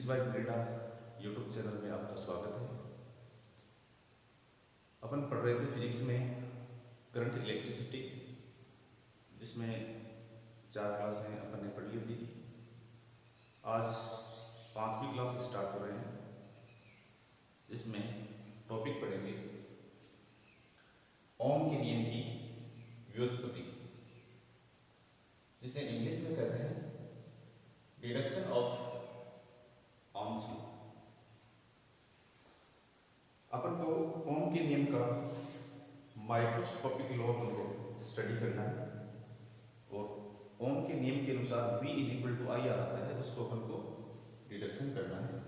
Physics bye ग्रेडा YouTube channel में आपका स्वागत है। अपन पढ़ रहे थे फिजिक्स में करंट इलेक्ट्रिसिटी, जिसमें 4 क्लासें अपन ने पढ़ ली थी। आज 5वीं क्लास स्टार्ट हो रहे हैं, जिसमें टॉपिक पढ़ेंगे ओम के नियम की व्युत्पत्ति, जिसे इंग्लिश में कहते हैं डिडक्शन ऑफ ओम्स लॉ। अपन को ओम के नियम का माइक्रोस्कोपिक लॉ अपन को स्टडी करना है, और ओम के नियम के अनुसार V इज इक्वल टू आई आता है, उसको अपन को डिडक्शन करना है,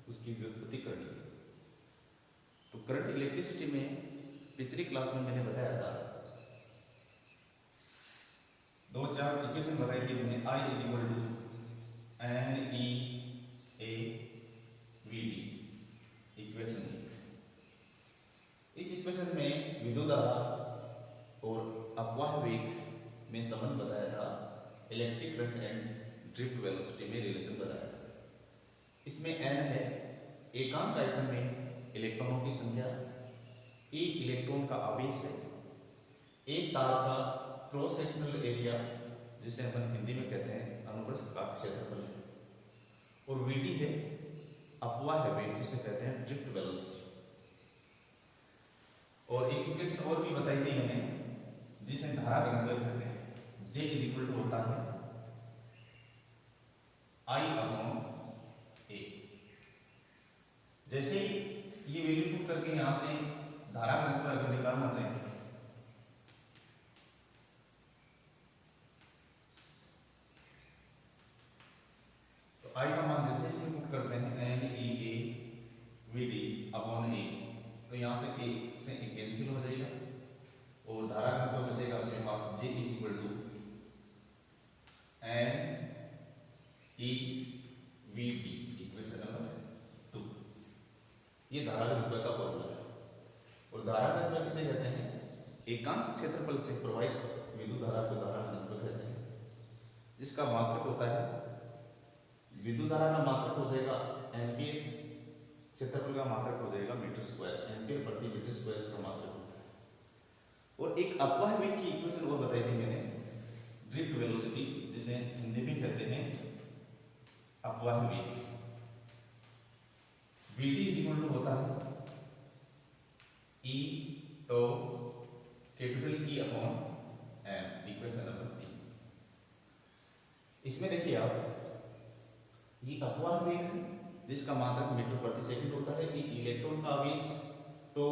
उसकी व्युत्पत्ति करनी है। तो करंट इलेक्ट्रिसिटी में पिछली क्लास में मैंने बताया था, 2-4 इक्वेशन बताई थी मैंने। I is equal to N E A V D equation. इस इक्वेशन में विद्युत धारा और अपवाह वेग में संबंध बताया था, electric current and drift velocity में रिलेशन बताया था। इसमें n है एकांक आयतन में इलेक्ट्रॉनों की संख्या, e इलेक्ट्रॉन का आवेश है, एक तार का क्रॉस सेक्शनल एरिया जिसे अपन हिंदी में कहते हैं अनुप्रस्थ का क्षेत्रफल है, और vd है अपवाह वेग जिसे कहते हैं ड्रिफ्ट वेलोसिटी। और एक इक्वेशन और भी बताई थी मैंने, जिसे धारा घनत्व कहते हैं। J इज इक्वल टू होता है I अपॉन A। जैसे ही ये वैल्यू पुट करके यहां से धारा घनत्व अगर निकालना चाहिए, तो I का मान जैसे इसमें पुट करते हैं n e a v d upon A, तो यहाँ से A से A कैंसिल हो जाएगा, और धारा घनत्व बचेगा अपने पास J is equal to n e v d equation number 2। ये धारा घनत्व का फॉर्मूला है। और धारा घनत्व किसे कहते हैं? एकांक क्षेत्रफल से प्रवाहित विद्युत धारा को धारा घनत्व कहते हैं, जिसका मात्रक होता है, विद्युत धारा का मात्रक हो जाएगा एम्पियर, क्षेत्रफल का मात्रक हो जाएगा मीटर स्क्वायर, एम्पियर प्रति मीटर स्क्वायर इसका मात्रक होता है। और एक अपवाह वेग की इक्वेशन और बताई थी मैंने, ड्रिफ्ट वेलोसिटी, जिसे हिंदी में कहते हैं अपवाह वेग। vd इज इक्वल टू होता है e tau capital E upon m, equation number 3। इसमें देखिए आप, ये अपवाह वेग है जिसका मात्रक मीटर प्रति सेकंड होता है, ये इलेक्ट्रॉन का आवेश, तो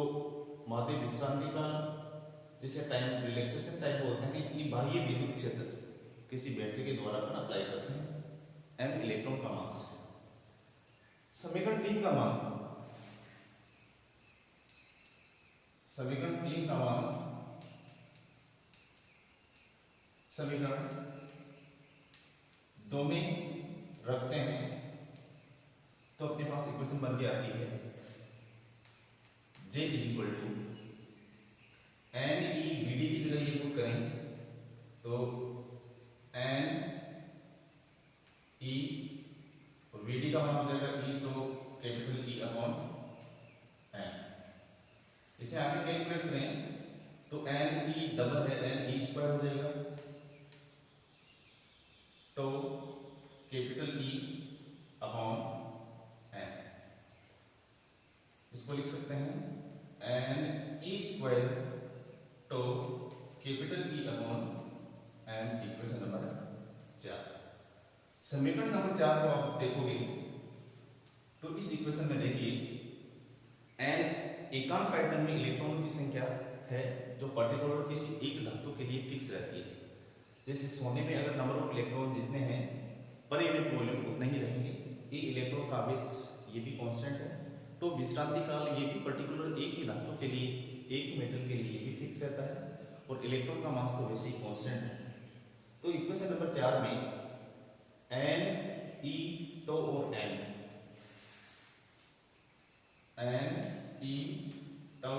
माध्य विश्रांति काल जिसे टाइम रिलैक्सेशन टाइम बोलते हैं, ये बाह्य विद्युत क्षेत्र किसी बैटरी के द्वारा अपन अप्लाई करते हैं, m इलेक्ट्रॉन का मास है। समीकरण 3 का मान, समीकरण 3 का मान समीकरण 2 में रखते हैं, तो अपने पास इक्वेशन बन के आती है J is equal to N E V D की जगह ये पुट करें तो एन ई, और वी डी का मान हो जाएगा ई तो कैपिटल E अपॉन एन। इसे आगे कैलकुलेट करें तो एन ई डबल है, एन ई स्क्वायर हो जाएगा, तो कैपिटल E अपॉन एन। इसको लिख सकते हैं एन ई स्क्वायर तो capital E upon N, equation number 4। समीकरण नंबर 4 को आप देखोगे तो इस इक्वेशन में देखिए एन एकांक आयतन में इलेक्ट्रॉनों की संख्या है, जो पर्टिकुलर किसी एक धातु के लिए फिक्स रहती है। जैसे सोने में अगर नंबर ऑफ इलेक्ट्रॉन जितने हैं पर यूनिट वॉल्यूम उतने ही रहेंगे, ये इलेक्ट्रॉन का आवेश ये भी कांस्टेंट है, तो विश्रांति काल ये भी पर्टिकुलर एक ही धातु के लिए, एक ही मेटल के लिए ये भी फिक्स रहता है, और इलेक्ट्रॉन का मास तो वैसे ही कांस्टेंट है। तो इक्वेशन नंबर 4 में एन ई टो और एन ई टो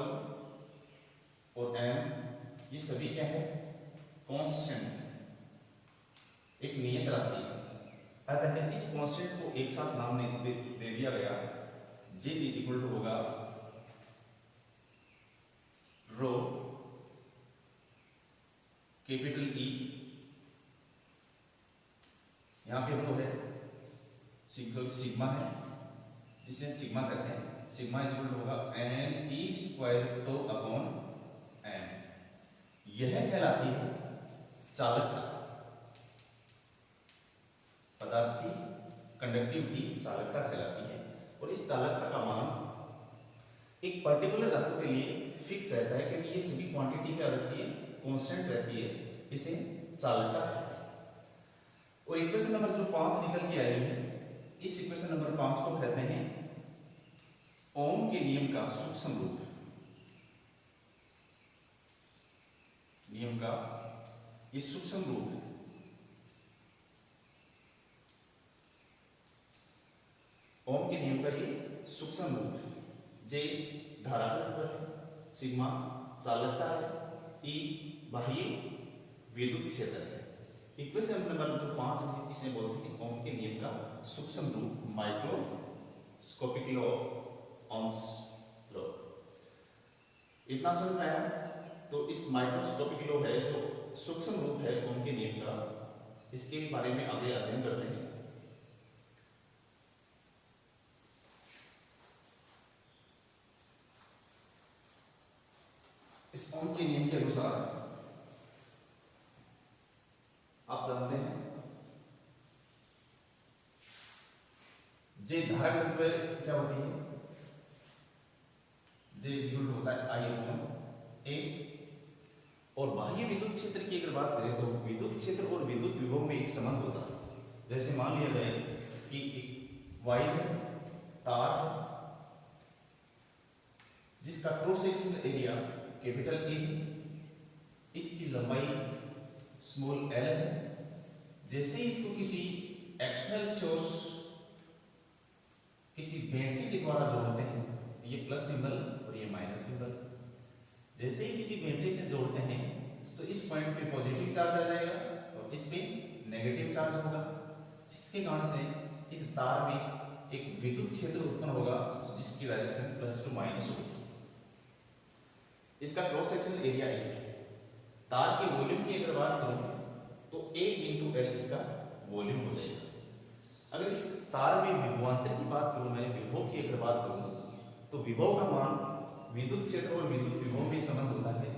और एम, ये सभी क्या है? कांस्टेंट, एक नियत राशि है। अतः इस कांस्टेंट को एक साथ नाम दे दिया गया, J इज इक्वल टू होगा रो कैपिटल E, यहाँ पे रो है, सिग्मा है जिसे सिग्मा कहते हैं, सिग्मा इज इक्वल टू होगा N E square tau upon N. यह कहलाती है चालकता, पदार्थ की कंडक्टिविटी चालकता कहलाती है। और इस चालकता का मान एक पर्टिकुलर धातु के लिए फिक्स रहता है, क्योंकि ये सभी क्वांटिटी क्या रहती है, कांस्टेंट रहती है, इसे चालकता कहते हैं। और इक्वेशन नंबर जो 5 निकल के आई है, इस इक्वेशन नंबर 5 को कहते हैं ओम के नियम का सूक्ष्म रूप। नियम का ये सूक्ष्म रूप है। ओम के नियम का ये सूक्ष्म रूप है। जे धारा का नंबर है, सिग्मा चालकता है, ई बाह्य विद्युत क्षेत्र है। इक्वेशन नंबर जो 5 है इसे बोलते हैं ओम के नियम का सूक्ष्म रूप, माइक्रोस्कोपिक लॉ, ओम्स लॉ। इतना समझ में आया? तो इस माइक्रोस्कोपिक लॉ है जो सूक्ष्म रूप है ओम के नियम का, इसके बारे में आगे अध्ययन करते हैं। इस ओम के नियम के अनुसार आप जानते हैं जे धारा घनत्व क्या होती है, जे इज इक्वल टू होता है आई अपॉन ए। और बाह्य विद्युत क्षेत्र की अगर बात करें तो विद्युत क्षेत्र और विद्युत विभव में एक संबंध होता है। जैसे मान लिया जाए कि एक वायर तार जिसका cross sectional area capital A, इसकी लंबाई स्मॉल एल है। जैसे इसको किसी एक्सटर्नल सोर्स, किसी बैटरी के द्वारा जोड़ते हैं, ये प्लस सिंबल और ये माइनस सिंबल, जैसे ही किसी बैटरी से जोड़ते हैं तो इस पॉइंट पे पॉजिटिव चार्ज आ जाएगा और इस पे नेगेटिव चार्ज होगा, जिसके कारण से इस तार में एक विद्युत क्षेत्र उत्पन्न होगा जिसकी डायरेक्शन प्लस टू माइनस होगी। इसका क्रॉस सेक्शनल एरिया ए है। तार के वॉल्यूम की अगर बात करूं तो A इंटू एल इसका वॉल्यूम हो जाएगा। अगर इस तार में विभवांतर की बात करूं, मैं विभव की अगर बात करूं तो विभव का मान विद्युत क्षेत्र और विद्युत विभव में संबंध होता है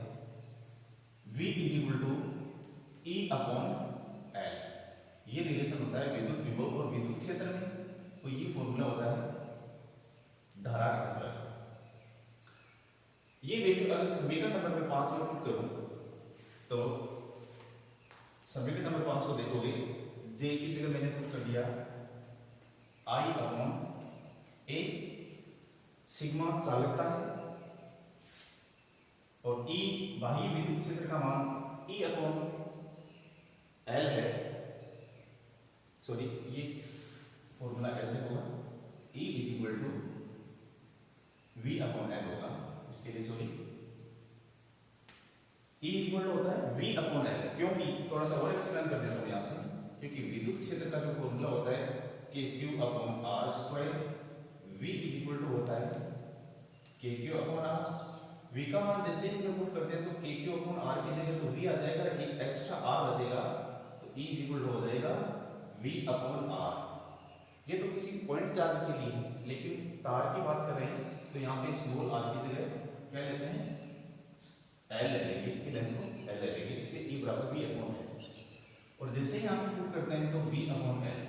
V is equal to E upon L। ये रिलेशन होता है विद्युत विभव और विद्युत क्षेत्र में, तो ये फॉर्मूला होता है धारा घनत्व। ये वैल्यू अगर समीकरण नंबर में 5 में पुट करूं तो समीकरण नंबर 5 को देखोगे, जे की जगह मैंने पुट कर दिया आई अपॉन ए, सिग्मा चालकता है और ई बाह्य विद्युत क्षेत्र का मान ई अपॉन एल है। सॉरी, ये फॉर्मूला ऐसे होगा, E is equal to V upon L होगा। इसके लिए sorry, E is equal to होता है V अपॉन एल, क्योंकि थोड़ा सा और एक्सप्लेन कर देता हूँ यहाँ से, क्योंकि विद्युत क्षेत्र का जो फॉर्मूला होता है KQ upon R square, V is equal to होता है KQ अपॉन R। V का मान जैसे इसमें पुट करते हैं तो KQ अपॉन R की जगह तो V आ जाएगा, एक एक्स्ट्रा R बचेगा तो E इज इक्वल टू हो जाएगा V अपॉन R। ये तो किसी पॉइंट चार्ज के लिए, लेकिन तार की बात कर रहे हैं तो यहाँ पे स्मॉल r की जगह क्या लेते हैं, L ले लेंगे, इसकी लेंथ को L ले लेंगे, इसके E बराबर V अपॉन L। और जैसे ही यहाँ पे पुट करते हैं तो V अपॉन L,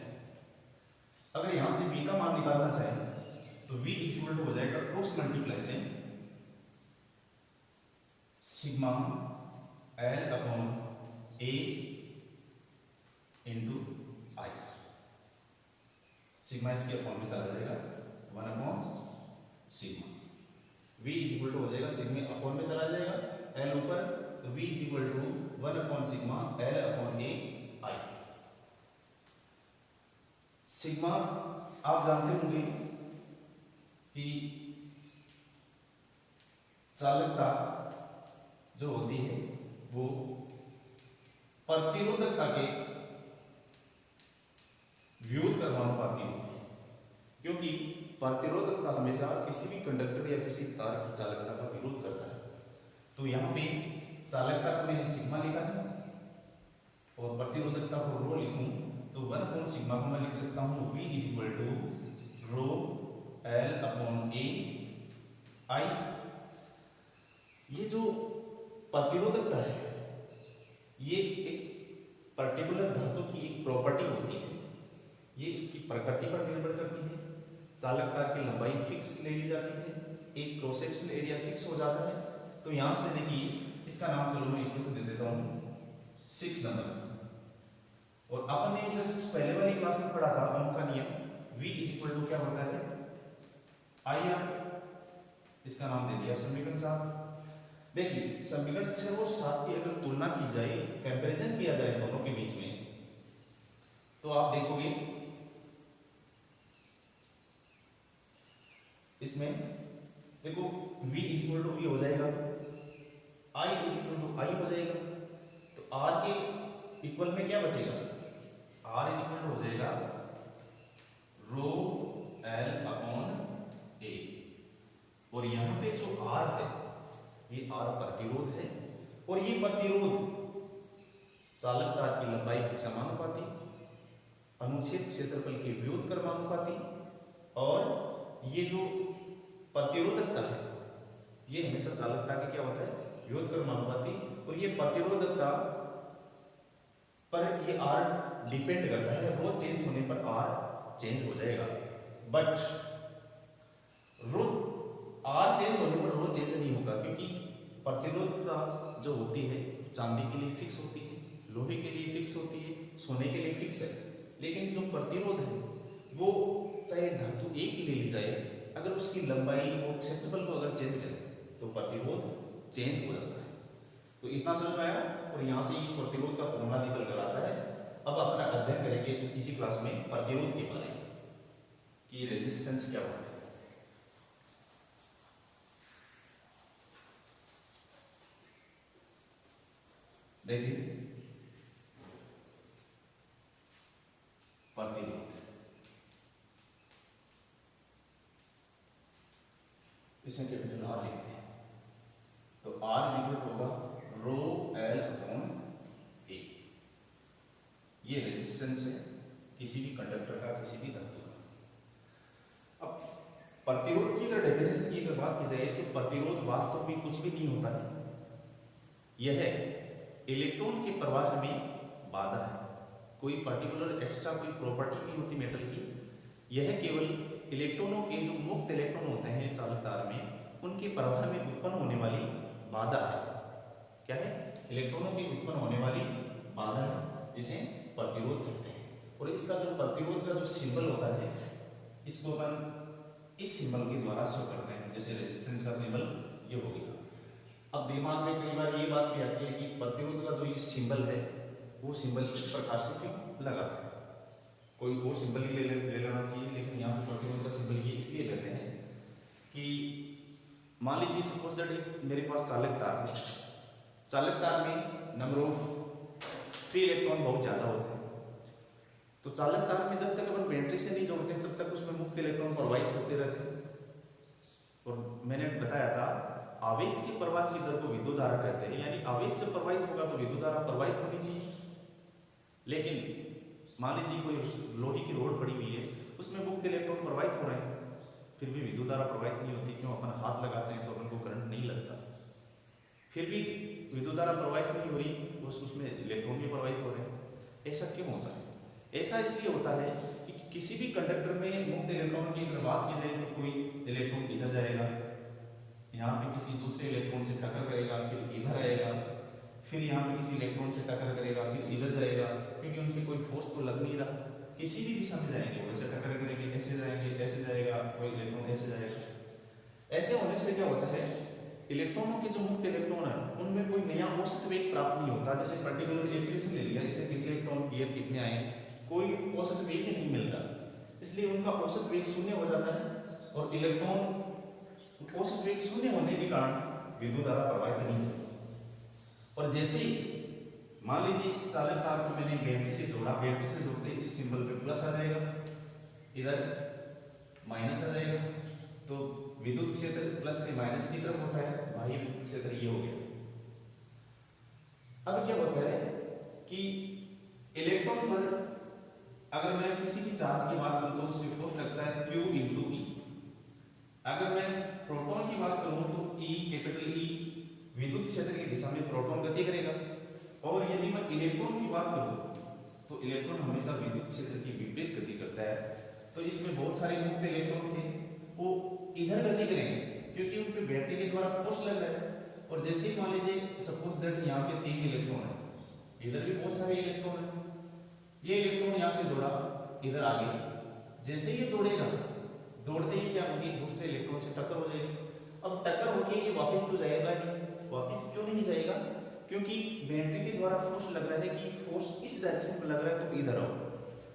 अगर यहाँ से V का मान निकालना चाहें तो V इज इक्वल टू हो जाएगा cross multiplication sigma L upon A into I। Sigma इसके अपॉन में चला जाएगा 1 upon sigma, V is equal to हो जाएगा सिग्मा अपॉन में चला जाएगा L ऊपर, तो V is equal to 1 upon sigma L upon A I। Sigma आप जानते होंगे कि चालकता जो होती है वो प्रतिरोधकता के प्रतिरोधकता हमेशा किसी भी कंडक्टर या किसी तार की चालकता का विरोध करता है। तो यहाँ पे चालकता को मैंने सिग्मा लिखा है और प्रतिरोधकता को रो लिखूं तो 1/सिग्मा को मैं लिख सकता हूँ V is equal to rho L upon A I। ये जो प्रतिरोधकता है ये एक पर्टिकुलर धातु की एक प्रॉपर्टी होती है, ये उसकी प्रकृति पर निर्भर करती है। चालक तार की लंबाई फिक्स ले ली जाती है, एक क्रॉस सेक्शनल एरिया फिक्स हो जाता है। तो यहाँ से देखिए इसका नाम चलो मैं इक्वेशन दे देता हूँ 6 नंबर। और अपन ने जस्ट पहले वाली क्लास में पढ़ा था ओम का नियम, V इज इक्वल टू क्या होता है IR, इसका नाम दे दिया समीकरण 7। देखिए समीकरण 6 और 7 की अगर तुलना की जाए, कंपैरिजन किया जाए दोनों के बीच में, तो आप देखोगे इसमें देखो V is equal to V हो जाएगा, I is equal to I हो जाएगा। तो R के इक्वल में क्या बचेगा, R इज इक्वल टू हो जाएगा रो L अपॉन A। और यहाँ पे जो R है ये R प्रतिरोध है और ये प्रतिरोध चालक तार की लंबाई के समानुपाती, अनुच्छेद क्षेत्रफल के व्युत्क्रम कर्मानुपाती, और ये जो प्रतिरोधकता है ये हमेशा चालकता के क्या होता है व्युत्क्रम कर्मानुपाती। और ये प्रतिरोधकता पर ये R डिपेंड करता है, रो चेंज होने पर R चेंज हो जाएगा, बट रो R चेंज होने पर रो चेंज नहीं होगा, क्योंकि प्रतिरोधकता जो होती है चांदी के लिए फिक्स होती है, लोहे के लिए फिक्स होती है, सोने के लिए फिक्स है। लेकिन जो प्रतिरोध है वो चाहे धातु एक ही ले ली जाए, अगर उसकी लंबाई और क्षेत्रफल को अगर चेंज करें तो प्रतिरोध चेंज हो जाता है। तो इतना समझ में आया। और यहाँ से ये प्रतिरोध का फॉर्मूला निकल कर आता है। अब अपना अध्ययन करेंगे इसी क्लास में प्रतिरोध के बारे में कि रेजिस्टेंस क्या होता है। देखिए प्रतिरोध, इसे कैपिटल R लिखते हैं, तो R इक्वल होगा रो L अपॉन A। ये रेजिस्टेंस है किसी भी कंडक्टर का, किसी भी धातु का। अब प्रतिरोध की अगर डेफिनेशन की अगर बात की जाए तो प्रतिरोध वास्तव में कुछ भी नहीं होता है, यह इलेक्ट्रॉन के प्रवाह में बाधा है। कोई पर्टिकुलर एक्स्ट्रा कोई प्रॉपर्टी नहीं होती मेटल की, यह केवल इलेक्ट्रॉनों के जो मुक्त इलेक्ट्रॉन होते हैं चालक तार में उनके प्रवाह में उत्पन्न होने वाली बाधा है। क्या है, इलेक्ट्रॉनों की उत्पन्न होने वाली बाधा है जिसे प्रतिरोध कहते हैं। और इसका जो प्रतिरोध का जो सिंबल होता है इसको अपन इस सिंबल के द्वारा शो करते हैं, जैसे रेजिस्टेंस का सिंबल ये हो गया। अब दिमाग में कई बार ये बात भी आती है कि प्रतिरोध का जो ये सिंबल है वो सिंबल किस प्रकार से क्यों लगाते हैं, कोई और सिंबल ही ले लेना चाहिए, लेकिन यहाँ पर प्रतिरोध का सिंबल ये इसलिए लेते हैं कि मान लीजिए सपोज दैट मेरे पास चालक तार है, चालक तार में नंबर ऑफ फ्री इलेक्ट्रॉन बहुत ज़्यादा होते हैं, तो चालक तार में जब तक अपन बैटरी से नहीं जोड़ते तब तक उसमें मुक्त इलेक्ट्रॉन प्रवाहित होते रहते हैं। और मैंने बताया था आवेश के प्रवाह की दर को विद्युत धारा कहते हैं, यानी आवेश जब प्रवाहित होगा तो विद्युत धारा प्रवाहित होनी चाहिए। लेकिन मान लीजिए कोई लोहे की रोड पड़ी हुई है उसमें मुक्त इलेक्ट्रॉन प्रवाहित हो रहे हैं, फिर भी विद्युत धारा प्रवाहित नहीं होती। क्यों, अपन हाथ लगाते हैं तो अपन को करंट नहीं लगता, फिर भी विद्युत धारा प्रवाहित नहीं हो रही, उसमें इलेक्ट्रॉन भी प्रवाहित हो रहे हैं। ऐसा क्यों होता है? ऐसा इसलिए होता है कि किसी भी कंडक्टर में मुक्त इलेक्ट्रॉन की अगर बात की जाए तो कोई इलेक्ट्रॉन इधर जाएगा, यहाँ पे किसी दूसरे इलेक्ट्रॉन से टक्कर करेगा, फिर इधर आएगा, फिर यहाँ पे किसी इलेक्ट्रॉन से टक्कर करेगा, फिर इधर जाएगा, क्योंकि उन पर कोई फोर्स तो लग नहीं रहा। किसी भी दिशा में जाएंगे वो ऐसे टक्कर करेंगे, ऐसे जाएंगे, ऐसे जाएगा, कोई इलेक्ट्रॉन ऐसे जाएगा। ऐसे होने से क्या होता है, इलेक्ट्रॉनों के जो मुक्त इलेक्ट्रॉन है उनमें कोई नया औसत वेग प्राप्त नहीं होता। जैसे पर्टिकुलर एक्सिस ले लिया, इससे कितने इलेक्ट्रॉन एयर कितने आए, कोई औसत वेग नहीं मिलता, इसलिए उनका औसत वेग शून्य हो जाता है। और इलेक्ट्रॉन औसत वेग शून्य होने के कारण विद्युत धारा प्रवाहित नहीं होती। और जैसे ही मान लीजिए इस चालक तार को मैंने बैटरी से जोड़ा, बैटरी से जोड़ते इस सिंबल पे प्लस आ जाएगा, इधर माइनस आ जाएगा, तो विद्युत क्षेत्र प्लस से माइनस की तरफ होता है, बाह्य विद्युत क्षेत्र ये हो गया। अब क्या होता है कि इलेक्ट्रॉन पर अगर मैं किसी भी चार्ज की बात करूं तो उसमें फोर्स लगता है Q इंटू ई। अगर मैं प्रोटॉन की बात करूं तो E, कैपिटल E विद्युत क्षेत्र की दिशा में प्रोटॉन गति करेगा। और यदि मैं इलेक्ट्रॉन की बात करूं तो इलेक्ट्रॉन हमेशा विद्युत क्षेत्र की विपरीत गति करता है। तो इसमें बहुत सारे मुक्त इलेक्ट्रॉन थे, वो इधर गति करेंगे क्योंकि उन पे बैटरी के द्वारा फोर्स लग रहा है। और जैसे ही मान लीजिए सपोज दैट यहाँ पे 3 इलेक्ट्रॉन है, इधर भी बहुत सारे इलेक्ट्रॉन है, ये इलेक्ट्रॉन यहाँ से दौड़ा इधर आगे, जैसे ही ये दौड़ेगा, दौड़ते ही क्या होगी, दूसरे इलेक्ट्रॉन से टक्कर हो जाएगी। अब टक्कर होके ये वापस तो जाएगा नहीं, वापस क्यों नहीं जाएगा, क्योंकि बैटरी के द्वारा फोर्स लग रहा है कि फोर्स इस डायरेक्शन में लग रहा है तो इधर आओ।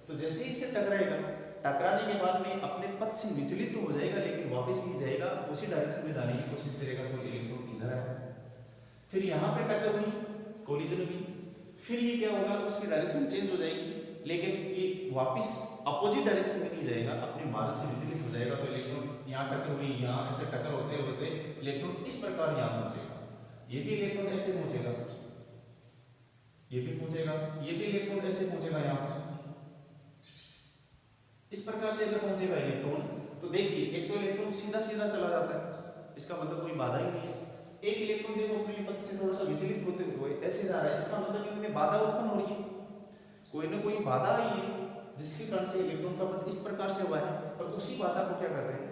तो जैसे ही इससे टकराएगा, टकराने के बाद में अपने पथ से विचलित तो हो जाएगा लेकिन वापस नहीं जाएगा, उसी डायरेक्शन में जाने की कोशिश करेगा, तो इलेक्ट्रॉन इधर आएगा। फिर यहाँ पे टक्कर हुई, कोलिजन हुई, फिर ये क्या होगा, उसकी डायरेक्शन चेंज हो जाएगी लेकिन ये वापस अपोजिट डायरेक्शन में नहीं जाएगा, अपने मार्ग से विचलित हो जाएगा। तो इलेक्ट्रॉन यहाँ टक्कर हुई, यहाँ ऐसे टक्कर होते होते इलेक्ट्रॉन इस प्रकार यहाँ पहुंचेगा, ये भी इलेक्ट्रॉन ऐसे पहुंचेगा, ये भी पहुंचेगा, ये भी इलेक्ट्रॉन ऐसे पहुंचेगा यहाँ पर। इस प्रकार से अगर पहुंचेगा इलेक्ट्रॉन तो देखिए एक तो इलेक्ट्रॉन सीधा सीधा चला जाता है, इसका मतलब कोई बाधा ही नहीं है। एक इलेक्ट्रॉन देखो अपने पथ से थोड़ा सा विचलित होते हुए ऐसे जा रहा है, इसका मतलब इनमें बाधा उत्पन्न हो रही है, कोई ना कोई बाधा आई है जिसके कारण से इलेक्ट्रॉन का पथ इस प्रकार से हुआ है। और उसी बाधा को क्या कहते हैं,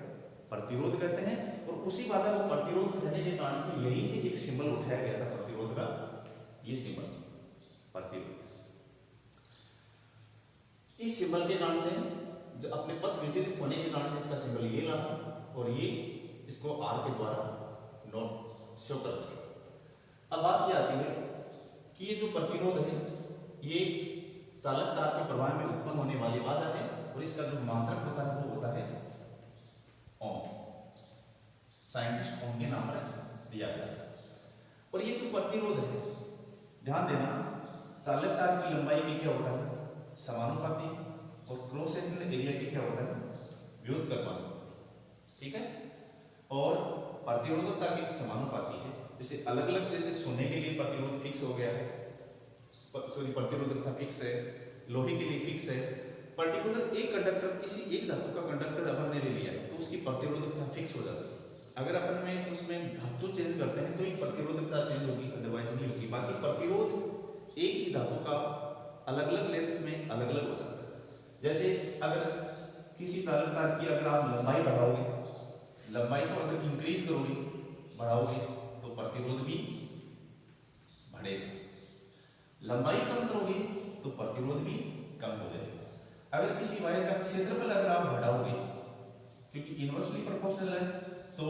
प्रतिरोध कहते हैं। और उसी बाधा को प्रतिरोध कहने के कारण से यहीं से एक सिंबल उठाया गया था प्रतिरोध का, ये सिंबल प्रतिरोध। इस सिंबल के कारण से जो अपने पथ विचलित होने के कारण से इसका सिंबल ये रहा, और ये इसको आर के द्वारा नोट शो कर रहे हैं। अब बात ये आती है कि ये जो प्रतिरोध है ये चालक तार के प्रवाह में उत्पन्न होने वाली बाधा है, और इसका जो मात्रक होता है वो होता है ओम। साइंटिस्ट ओम के नाम पर दिया गया था। और ये जो प्रतिरोध है, ध्यान देना, चालक तार की लंबाई की क्या होता है, समानुपाती, और क्रॉस सेक्शनल एरिया की क्या होता है, व्युत्क्रमानुपाती। ठीक है। और प्रतिरोधकता के समानुपाती है। जैसे अलग अलग, जैसे सोने के लिए प्रतिरोध फिक्स हो गया है, सॉरी प्रतिरोधकता फिक्स है, लोहे के लिए फिक्स है। पर्टिकुलर एक कंडक्टर, किसी एक धातु का कंडक्टर अपन ने ले लिया तो उसकी प्रतिरोधकता फिक्स हो जाती है। अगर अपन में उसमें धातु चेंज करते हैं तो एक प्रतिरोधकता चेंज होगी, अदरवाइज नहीं होगी। बाकी प्रतिरोध एक ही धातु का अलग अलग लेंथ में अलग अलग हो जाता है। जैसे अगर किसी चालक तार की अगर आप लंबाई बढ़ाओगे, लंबाई को अगर इंक्रीज करोगे, बढ़ाओगे, तो प्रतिरोध भी बढ़ेगा। लंबाई कम करोगे तो प्रतिरोध भी कम हो जाएगा। अगर किसी वायर का क्षेत्रफल अगर आप बढ़ाओगे, क्योंकि इनवर्सली प्रोपोर्शनल है, तो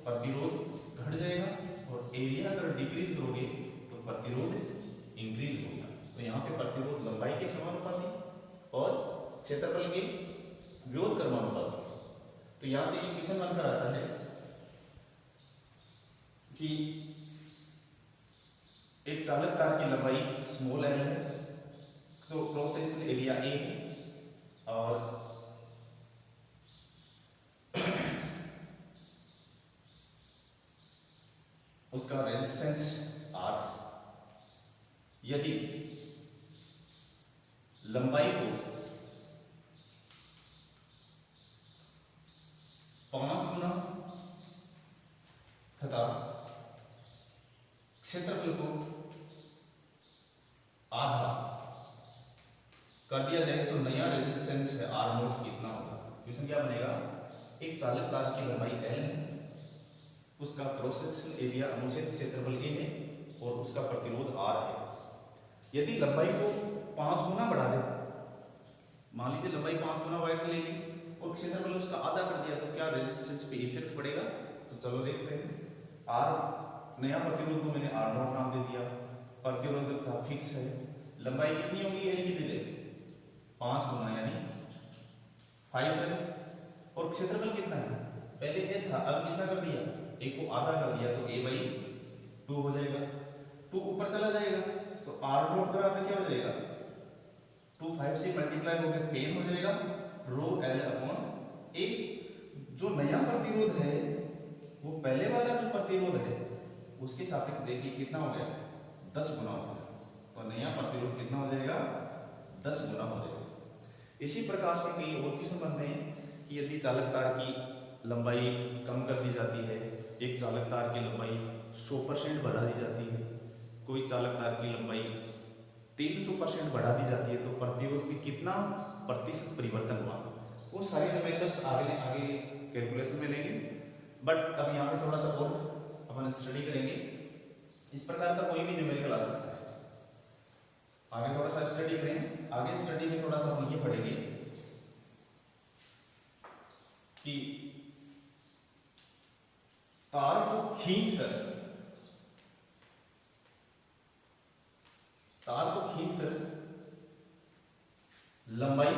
प्रतिरोध घट जाएगा। और एरिया अगर डिक्रीज करोगे तो प्रतिरोध इंक्रीज होगा। तो यहाँ पे प्रतिरोध लंबाई के समानुपाती और क्षेत्रफल के व्युत्क्रमानुपाती। तो यहाँ से ये क्वेश्चन बनकर आता है कि एक चालक तार की लंबाई स्मॉल एल है, तो क्रॉस सेक्शनल एरिया ए है, और उसका रेजिस्टेंस आर। यदि लंबाई को 5 गुना तथा क्षेत्रफल को आधा कर दिया जाए तो नया रेजिस्टेंस है आर नोट कितना होगा। क्वेश्चन क्या बनेगा, एक चालक तार की लंबाई एल है, उसका क्रॉस सेक्शनल एरिया अनुच्छेद क्षेत्रफल ए है, और उसका प्रतिरोध आर है। यदि लंबाई को 5 गुना बढ़ा दे, मान लीजिए लंबाई 5 गुना वायर में ले ली और क्षेत्रफल उसका आधा कर दिया, तो क्या रेजिस्टेंस पे इफेक्ट पड़ेगा। तो चलो देखते हैं। आर नया प्रतिरोध को मैंने आर नॉट नाम दे दिया, प्रतिरोधकता फिक्स है, लंबाई कितनी होगी एल की जगह 5 गुना यानी 5 है, और क्षेत्रफल कितना है, पहले ए था, अब कितना कर दिया, ए को आधा कर दिया, तो ए बाई 2 हो जाएगा। 2 ऊपर चला जाएगा तो आर नोट बराबर क्या हो जाएगा, 2 5 से मल्टीप्लाई होकर 10 हो जाएगा, रो एल अपॉन ए। जो नया प्रतिरोध है वो पहले वाला जो प्रतिरोध है उसके सापेक्ष देखिए कितना हो गया, 10 गुना हो गया। तो नया प्रतिरोध कितना हो जाएगा, 10 गुना हो जाएगा। इसी प्रकार से कई और क्वेश्चन बनते हैं कि यदि चालक तार की लंबाई कम कर दी जाती है, एक चालक तार की लंबाई 100% बढ़ा दी जाती है, कोई चालक तार की लंबाई 300% बढ़ा दी जाती है, तो प्रतिरोध में कितना प्रतिशत परिवर्तन हुआ, वो सारी मेथड्स आगे कैलकुलेशन में लेंगे। बट अब यहाँ पे थोड़ा सा और अपन स्टडी करेंगे। इस प्रकार का कोई भी न्यूमेरिकल आ सकता है। आगे थोड़ा सा स्टडी करें। आगे स्टडी में थोड़ा सा हम ये पढ़ेंगे कि तार को खींचकर लंबाई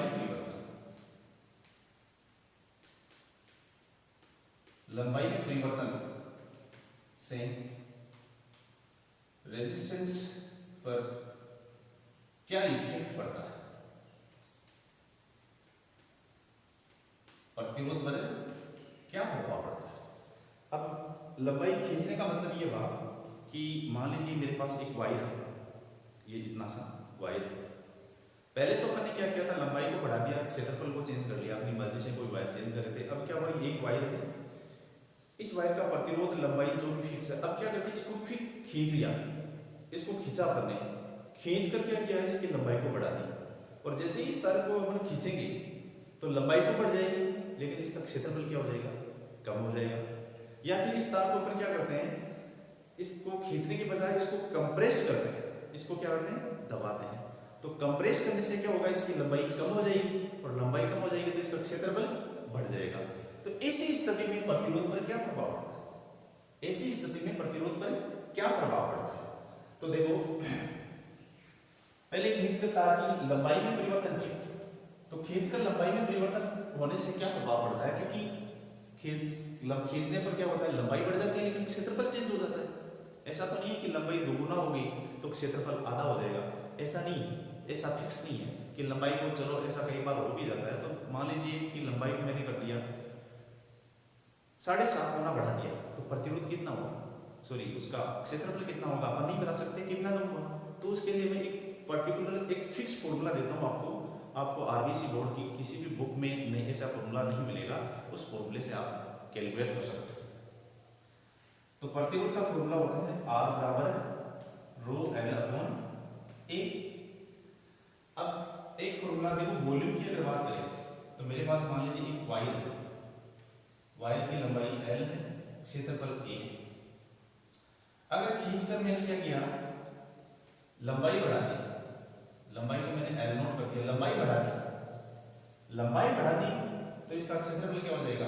में परिवर्तन से रेजिस्टेंस पर क्या इफेक्ट पड़ता है, प्रतिरोध पर क्या प्रभाव पड़ता है। अब लंबाई खींचने का मतलब ये हुआ कि मान लीजिए मेरे पास एक वायर है, ये इतना सा वायर है। पहले तो अपन ने क्या किया था, लंबाई को बढ़ा दिया, क्षेत्रफल को चेंज कर लिया, अपनी मर्जी से कोई वायर चेंज कर रहे थे। अब क्या हुआ, एक वायर है, इस वायर का प्रतिरोध लंबाई जो भी फिक्स है, अब क्या करते हैं, इसको फिर खींच लिया, इसको खींचा अपन ने, खींच कर क्या किया, इसकी लंबाई को बढ़ा दी। और जैसे ही इस तार को अपन खींचेंगे तो लंबाई तो बढ़ जाएगी, लेकिन इसका क्षेत्रफल क्या हो जाएगा, कम हो जाएगा। या फिर इस तार को अपन क्या करते हैं, इसको खींचने के बजाय इसको कंप्रेस्ड करते हैं, इसको क्या करते हैं, दबाते हैं। तो कंप्रेस्ड करने से क्या होगा, इसकी लंबाई कम हो जाएगी, और लंबाई कम हो जाएगी तो इसका क्षेत्रफल बढ़ जाएगा। तो ऐसी स्थिति में प्रतिरोध पर क्या प्रभाव पड़ता है, ऐसी स्थिति में प्रतिरोध पर क्या प्रभाव पड़ता है। तो देखो, पहले खींचकर तार की लंबाई में परिवर्तन किया, तो खींचकर लंबाई में परिवर्तन होने से क्या प्रभाव पड़ता है, क्योंकि खींचने पर क्या होता है, लंबाई बढ़ जाती है लेकिन क्षेत्रफल चेंज हो जाता है। ऐसा तो नहीं है कि लंबाई दोगुना होगी तो क्षेत्रफल आधा हो जाएगा, ऐसा नहीं है, ऐसा फिक्स नहीं है कि लंबाई को, चलो ऐसा कई बार हो भी जाता है। तो मान लीजिए कि लंबाई को मैंने कर दिया 7.5 गुना बढ़ा दिया, तो प्रतिरोध कितना होगा, सॉरी उसका क्षेत्रफल कितना होगा अपन नहीं बता सकते कितना कम होगा। तो उसके लिए मैं एक पर्टिकुलर एक फिक्स फॉर्मूला देता हूँ आपको आरबीसी बोर्ड की किसी भी बुक में नहीं, ऐसा फॉर्मूला नहीं मिलेगा, उस फॉर्मूले से आप कैलकुलेट कर सकते हैं। तो प्रतिरोध का फॉर्मूला होता है R बराबर रो एल अपॉन ए। अब एक फॉर्मूला देखो, वॉल्यूम की अगर बात करें तो मेरे पास मान लीजिए एक वायर है, वायर की लंबाई L है, क्षेत्रफल A है। अगर खींचकर मैंने क्या किया, लंबाई बढ़ा दी, लंबाई को मैंने L नोट कर दिया, लंबाई बढ़ा दी तो इसका क्षेत्रफल क्या हो जाएगा,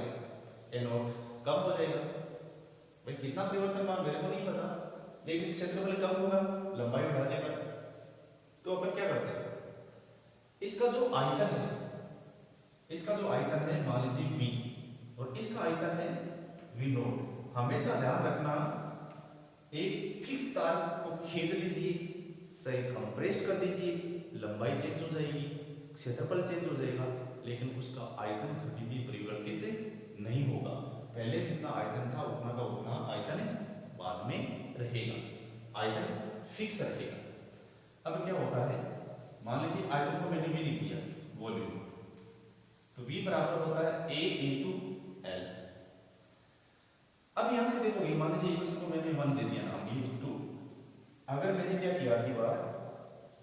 A नोट, कम हो जाएगा। भाई कितना परिवर्तन हुआ मेरे को नहीं पता, लेकिन क्षेत्रफल कम होगा लंबाई बढ़ाने पर। तो अपन क्या करते हैं, इसका जो आयतन है मान लीजिए V, और इसका आयतन है V नोट। हमेशा ध्यान रखना, एक फिक्स तार को खींच लीजिए, चाहे कंप्रेस्ड कर दीजिए, लंबाई चेंज हो जाएगी, क्षेत्रफल चेंज हो जाएगा, लेकिन उसका आयतन कभी भी परिवर्तित नहीं होगा। पहले जितना आयतन था उतना का उतना आयतन बाद में रहेगा, आयतन फिक्स रहेगा। अब क्या होता है, मान लीजिए आयतन को मैंने भी लिख दिया वॉल्यूम, तो V बराबर होता है A इंटू L। अब यहां से देखोगे, मान लीजिए इक्वेशन को मैंने 1 दे दिया नाम, ये 2। अगर मैंने क्या किया कि बार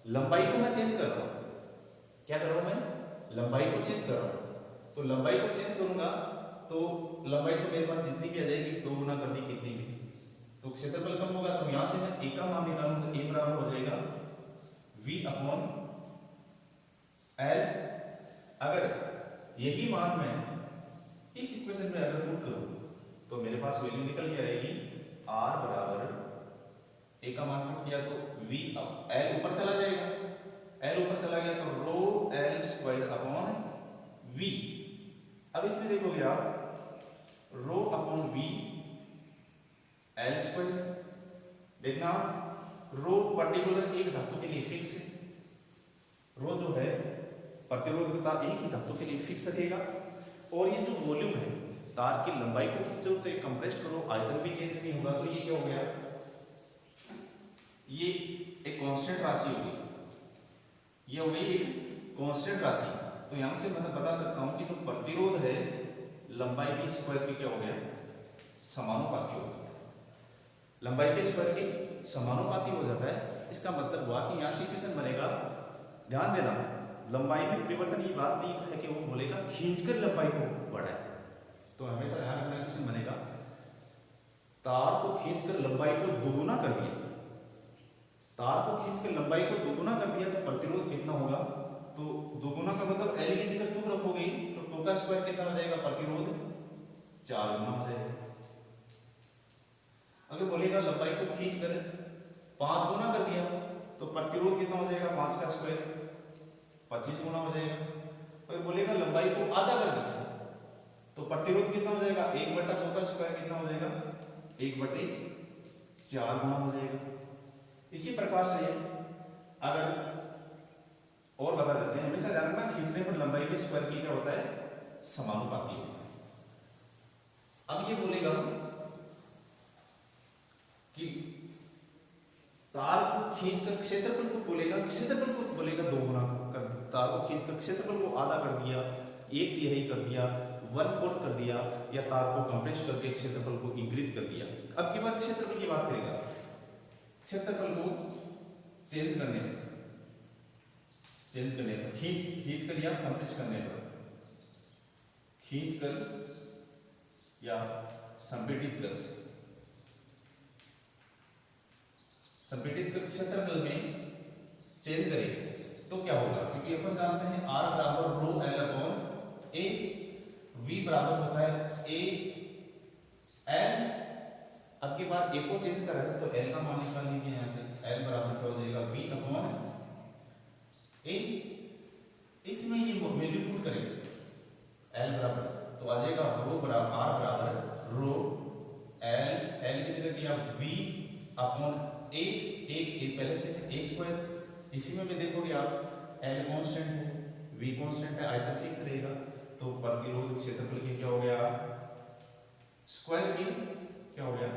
लंबाई को मैं चेंज कर रहा हूं, क्या कर रहा हूं मैं, लंबाई को चेंज कर रहा हूं। तो लंबाई को चेंज करूंगा तो लंबाई तो मेरे पास जितनी भी आ जाएगी, 2 गुना कर दी कितनी भी, तो क्षेत्रफल कम होगा। तो यहां से मैं A का मान निकालूं तो A बराबर हो जाएगा V अपॉन L। अगर यही मान मैं इस इक्वेशन में अगर पुट करूं तो मेरे पास वैल्यू निकल के आएगी R बराबर, A का मान पुट किया तो V, अब L ऊपर चला जाएगा, L ऊपर चला गया तो रो L स्क्वायर अपॉन V। अब इसमें देखोगे आप, rho upon V L square, देखना रो पर्टिकुलर एक धातु के लिए फिक्स है, रो जो है प्रतिरोधकता एक ही धातु के लिए फिक्स रहेगा। और ये जो वॉल्यूम है तार की लंबाई को खींचो चाहे कंप्रेस करो, आयतन भी चेंज नहीं होगा। तो ये क्या हो गया, ये एक कांस्टेंट राशि होगी, ये हो गई एक कांस्टेंट राशि। तो यहां से मैं बता सकता हूं कि जो प्रतिरोध है लंबाई के स्क्वायर की क्या हो गया, समानुपाती हो गया, लंबाई के स्क्वायर की समानुपाती हो जाता है। इसका मतलब हुआ कि यहाँ से इक्वेशन बनेगा, ध्यान देना, लंबाई में परिवर्तन की बात नहीं है कि वो बोलेगा खींचकर लंबाई को बढ़ाए, तो हमेशा ध्यान रखना इक्वेशन बनेगा तार को खींचकर लंबाई को दोगुना कर दिया, तार को खींचकर लंबाई को दोगुना कर दिया तो प्रतिरोध कितना होगा, तो दोगुना का मतलब L की जगह 2 रखोगे तो 2 का स्क्वायर कितना हो जाएगा, प्रतिरोध 4 गुना हो जाएगा। अगर बोलेगा लंबाई को खींचकर 5 गुना कर दिया तो प्रतिरोध कितना हो जाएगा, 5 का स्क्वायर 25 गुना हो जाएगा। अगर बोलेगा लंबाई को आधा कर दिया तो प्रतिरोध कितना हो जाएगा, 1/2 का स्क्वायर कितना हो जाएगा, 1/4 गुना हो जाएगा। इसी प्रकार से अगर और बता देते हैं, हमेशा ध्यान रखना खींचने पर लंबाई के स्क्वायर की क्या होता है, समानुपाती होता है। अब ये बोलेगा कि तार को खींचकर क्षेत्रफल को बोलेगा, क्षेत्रफल को बोलेगा दोगुना कर, तार को खींचकर क्षेत्रफल को आधा कर दिया, 1/3 कर दिया, 1/4 कर दिया, या तार को कंप्रेस करके क्षेत्रफल को इंक्रीज कर दिया। अब की बार क्षेत्रफल की बात करेगा, क्षेत्रफल को चेंज करने पर, खींच कर या कंप्रेस करने पर, खींच कर या संपीड़ित कर, क्षेत्रफल में चेंज करें तो क्या होगा, क्योंकि अपन जानते हैं R बराबर रो L अपॉन A, V बराबर होता है A L। अब की बार A को चेंज करा है तो L का मान निकाल लीजिए, यहाँ से L बराबर क्या हो जाएगा, V अपॉन A। इसमें ये वैल्यू पुट करें L बराबर, तो आ जाएगा रो बराबर R बराबर रो L की जगह किया V अपॉन A, एक पहले से A स्क्वायर। इसी में भी देखोगे आप L कांस्टेंट है, V कांस्टेंट है, आयतन फिक्स रहेगा, तो प्रतिरोध क्षेत्रफल की क्या हो गया, स्क्वायर की क्या हो गया,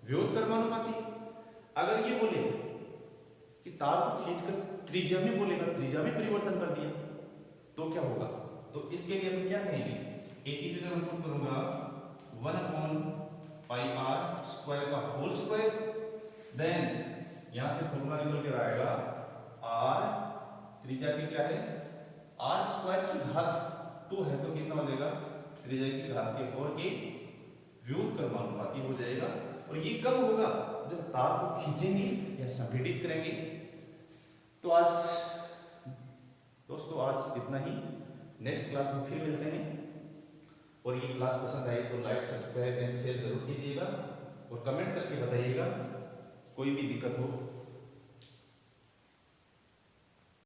व्युत्क्रमानुपाती। अगर ये बोले कि तार को खींचकर त्रिज्या में बोलेगा, त्रिज्या में परिवर्तन कर दिया तो क्या होगा, तो इसके लिए हम क्या कहेंगे, एक ही जगह मैं पुट करूंगा 1/πr स्क्वायर का होल स्क्वायर, देन यहां से फॉर्मूला निकल के आएगा r, त्रिज्या की क्या है, r स्क्वायर की घात 2 है तो कितना हो जाएगा, त्रिज्या की घात के 4 के व्युत्क्रमानुपाती हो जाएगा। और ये कब होगा, जब तार को खींचेंगे या संपीड़ित करेंगे। तो आज दोस्तों आज इतना ही, नेक्स्ट क्लास में फिर मिलते हैं। और ये क्लास पसंद आई तो लाइक, सब्सक्राइब एंड शेयर जरूर कीजिएगा और कमेंट करके बताइएगा कोई भी दिक्कत हो